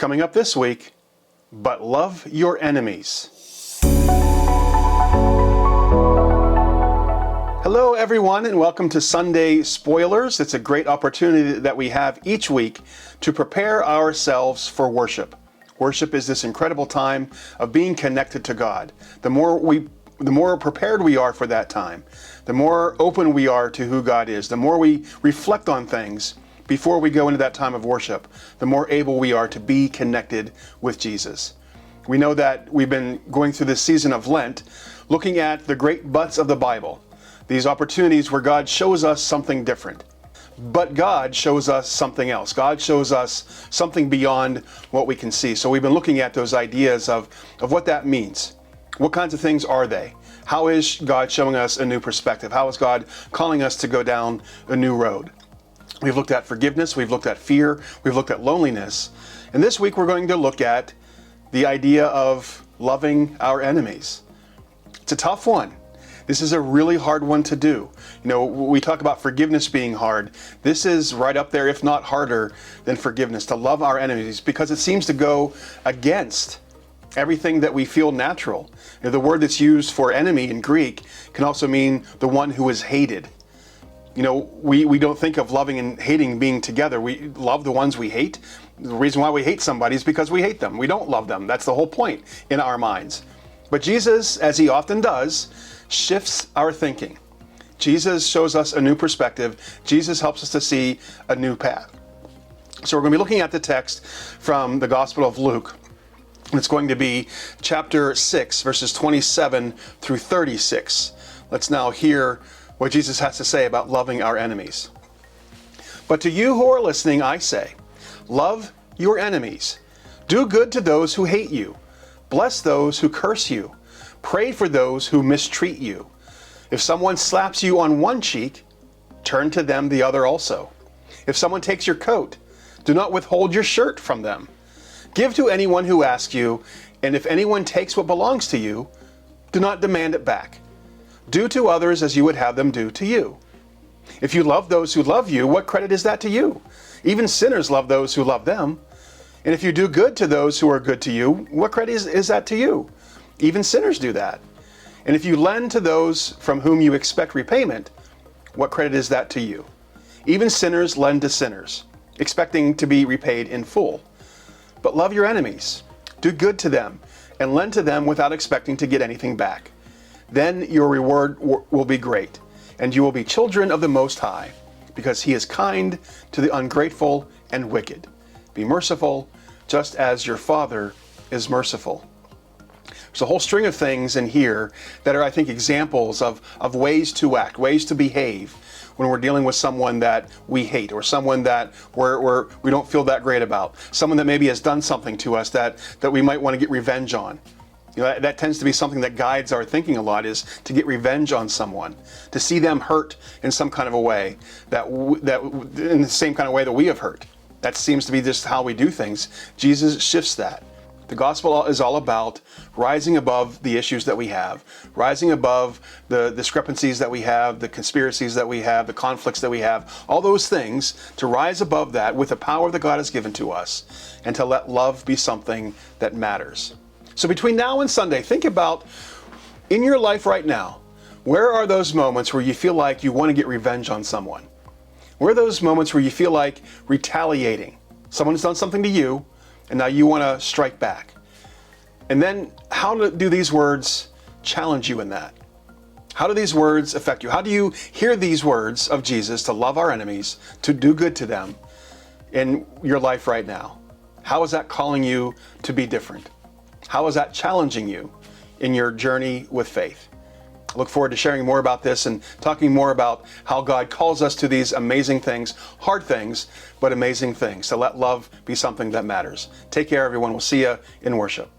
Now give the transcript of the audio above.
Coming up this week, but love your enemies. Hello everyone, and welcome to Sunday Spoilers. It's a great opportunity that we have each week to prepare ourselves for worship. Worship is this incredible time of being connected to God. The more prepared we are for that time, the more open we are to who God is, the more we reflect on things before we go into that time of worship, the more able we are to be connected with Jesus. We know that we've been going through this season of Lent, looking at the great buts of the Bible, these opportunities where God shows us something different. But God shows us something else. God shows us something beyond what we can see. So we've been looking at those ideas of what that means. What kinds of things are they? How is God showing us a new perspective? How is God calling us to go down a new road? We've looked at forgiveness, we've looked at fear, we've looked at loneliness. And this week we're going to look at the idea of loving our enemies. It's a tough one. This is a really hard one to do. You know, we talk about forgiveness being hard. This is right up there, if not harder than forgiveness, to love our enemies, because it seems to go against everything that we feel natural. You know, the word that's used for enemy in Greek can also mean the one who is hated. You know, we don't think of loving and hating being together. We love the ones we hate. The reason why we hate somebody is because we hate them. We don't love them. That's the whole point in our minds. But Jesus, as he often does, shifts our thinking. Jesus shows us a new perspective. Jesus helps us to see a new path. So we're going to be looking at the text from the Gospel of Luke. And it's going to be chapter 6, verses 27 through 36. Let's now hear what Jesus has to say about loving our enemies. But to you who are listening, I say, love your enemies. Do good to those who hate you. Bless those who curse you. Pray for those who mistreat you. If someone slaps you on one cheek, turn to them the other also. If someone takes your coat, do not withhold your shirt from them. Give to anyone who asks you, and if anyone takes what belongs to you, do not demand it back. Do to others as you would have them do to you. If you love those who love you, what credit is that to you? Even sinners love those who love them. And if you do good to those who are good to you, what credit is that to you? Even sinners do that. And if you lend to those from whom you expect repayment, what credit is that to you? Even sinners lend to sinners, expecting to be repaid in full. But love your enemies, do good to them, and lend to them without expecting to get anything back. Then your reward will be great, and you will be children of the Most High, because he is kind to the ungrateful and wicked. Be merciful, just as your Father is merciful. There's a whole string of things in here that are, I think, examples of ways to act, ways to behave when we're dealing with someone that we hate, or someone that we don't feel that great about, someone that maybe has done something to us that we might want to get revenge on. You know, that tends to be something that guides our thinking a lot, is to get revenge on someone, to see them hurt in some kind of a way, that in the same kind of way that we have hurt. That seems to be just how we do things. Jesus shifts that. The gospel is all about rising above the issues that we have, rising above the discrepancies that we have, the conspiracies that we have, the conflicts that we have, all those things, to rise above that with the power that God has given to us, and to let love be something that matters. So between now and Sunday, think about, in your life right now, where are those moments where you feel like you want to get revenge on someone? Where are those moments where you feel like retaliating? Someone's done something to you, and now you want to strike back. And then how do these words challenge you in that? How do these words affect you? How do you hear these words of Jesus to love our enemies, to do good to them in your life right now? How is that calling you to be different? How is that challenging you in your journey with faith? I look forward to sharing more about this and talking more about how God calls us to these amazing things, hard things, but amazing things, to let love be something that matters. Take care, everyone. We'll see you in worship.